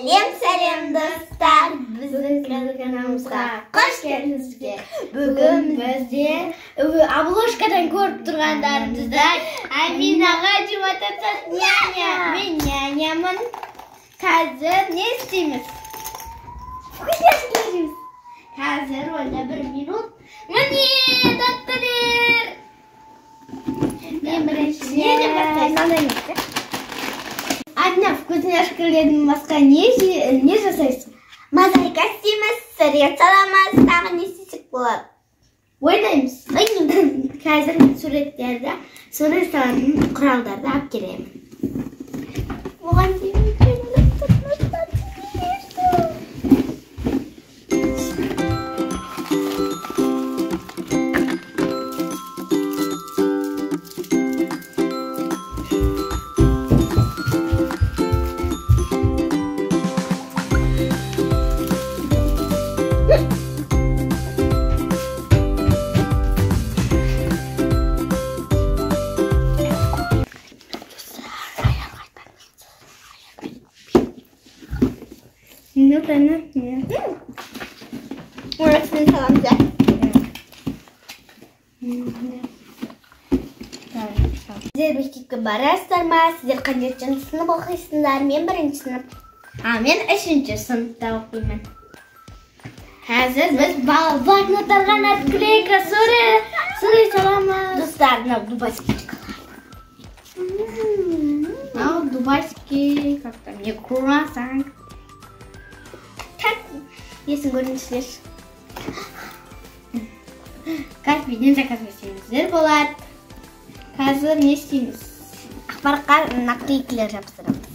Сәлем достар, біздің каналымызға қош келдіңіздер. Бүгін бізде обложкадан көріп тұрғандарыңыздай Аминаға деп ататын няня. Мен нянямын. Қазір не істейміз? Қазір онда 1 минут. Міне, таттылер. Мен біріншіден Адна, вкусняшкалердің басқа не жасайсың? Мозаика істейміз, сурет саламыз, тағы не істесек болады? Ойнаймыз. Қазір суреттерді, сурет салатын құралдарды алып келемін. Оған дейін Orasını salamca. Сіздер мектепке барасыздар ма? Сіздер қаншыншы сынып оқисыңдар? Мен 1-ші сынып. Мен 3-ші сыныпта оқимын. Қазір біз блокноттарға наклейка сурет саламыз. Достар, мынау дубайский шоколад. Мынау дубайский, как-то не круассан. Есін көріңіздер. Каспийден заказ берсеңіздер болады. Қазір не істейміз? Ақпаратқа наклейкілер жапсырамыз.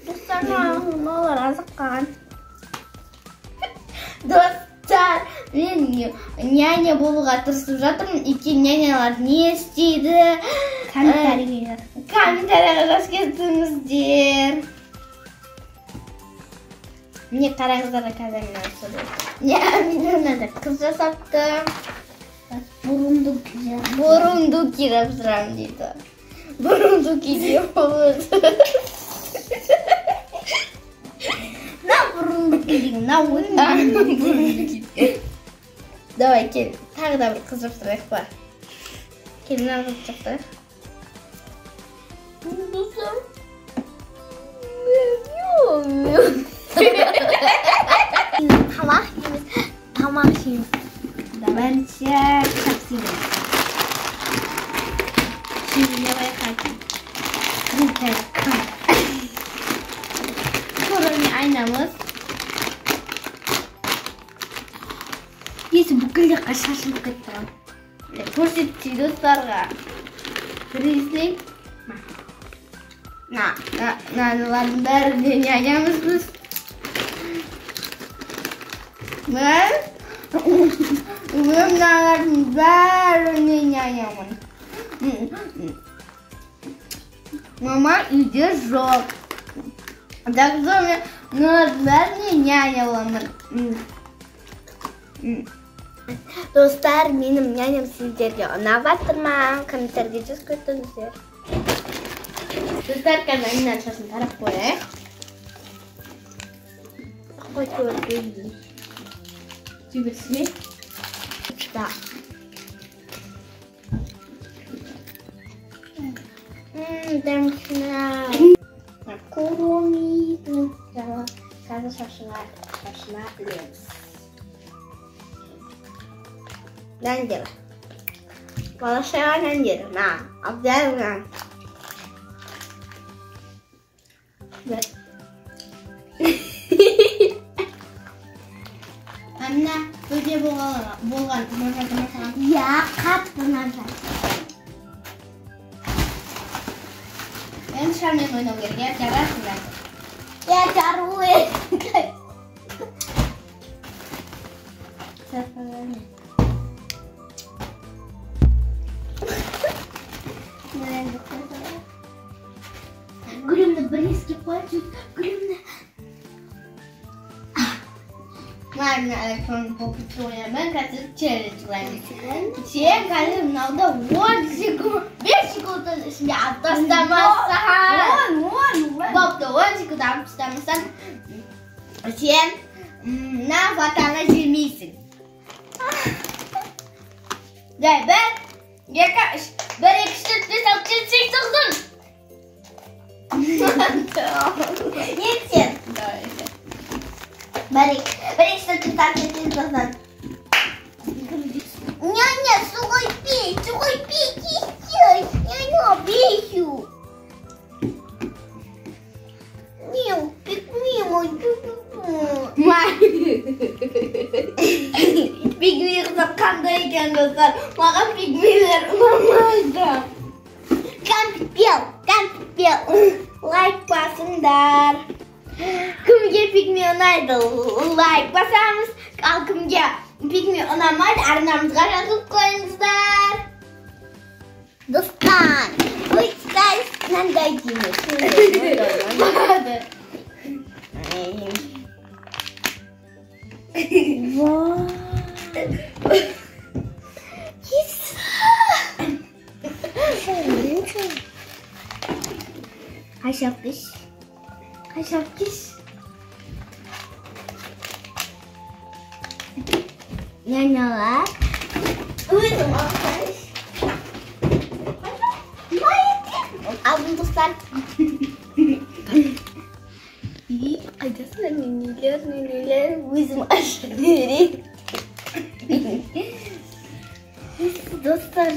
Достар, олар азық қалған. Достар, мен няня болуға тырысып жатырмын. Екен нянялар не істейді? Комментарийға жазып кетіңіздер. Міне қараңыздар, қазір мен сөйлеймін. Мен қыз жасапты. Бурунduki жапсырам дейді. Бурунduki деп болады. На бурунduki деген, на бурунduki. Давай, кел, тағы да бір қыз жапсырайық па. Кел, мына қыз жапсырайық. Тамақ жейміз. Давайте шапсырайық. Şimdi bayqayın. Korona aynamız. Есі бүкілде қашашылып кетті. Көрсетті достарға. Көресілейік. Мыналардың бәрі нянямыз біз. Мыналардың бәрі нянямын. Мама үйде жоқ. Так что мыналардың бәрі нянямын. Достар, менің няням сіздерге ұнап жатыр ма? Комментарийге жазып кетіңіздер. Достар, қазір Аминаның шашын тарап қояйық. Қой көргейді. Түйбірсіне? Да. Дәмшіна. Куромидің. Қазір шашына үлеміз. Нәндері. Балашайға нәндері. На, абдайға. Амина, өте болған тұмашатыма саған? Я, қатты ұнамжан. Мен шармен ойнау керек, жарасың ба? Я, жару ет. Гүлімді бір еске қойып, гүлімді. Мына электронный попытки ойнаймын, қазір челлендж ойнаймын. Сен қазір мынауда 10 секунд, 5 секундтың ішінде алып тастамасаң. Бопты, 10 секунд. kıdam istemiyorsan sen ne vatana girmeysin. Gel ben. Yakaş. Ben ekşitli sakçı çıktın. Niçin? Ben ekşitli sakçı çıktın. Няня, сухой пить сейчас. Няня, пищу. Мил, пикми мой. Pigmi qanday ekan do'stlar? Maqam pigmilar unamaydi. Kampil. Like bosinglar. Kimga pigmi unaydi? Like bosamiz. Kimga pigmi unamaydi? Arnamizga yozib qo'yingizlar. Do'stlar, qo'yingizlar qanday deymiz? Wow. Kaşapkış. Yanyalar. Uyudum arkadaş. Aldım dostlar. Adasına neler bizim aşağıları. Dostlar.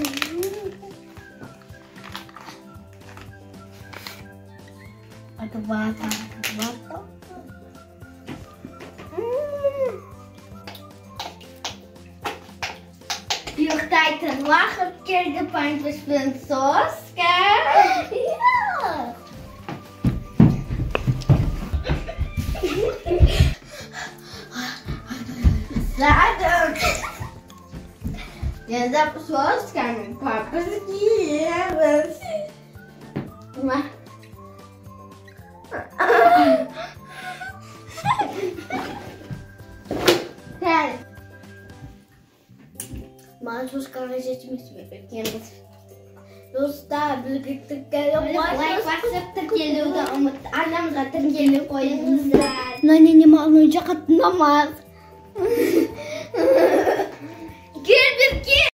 Ada bata. Tijd wachten keer de pandjes van Soska. Ja. Zaten. Ya da Soska mijn papa is maar. Gel. Maar Soska zit met dostlar birlikte geliyordu ama annem zaten geliyor koyunuzlar. Annem alınca katlanamaz.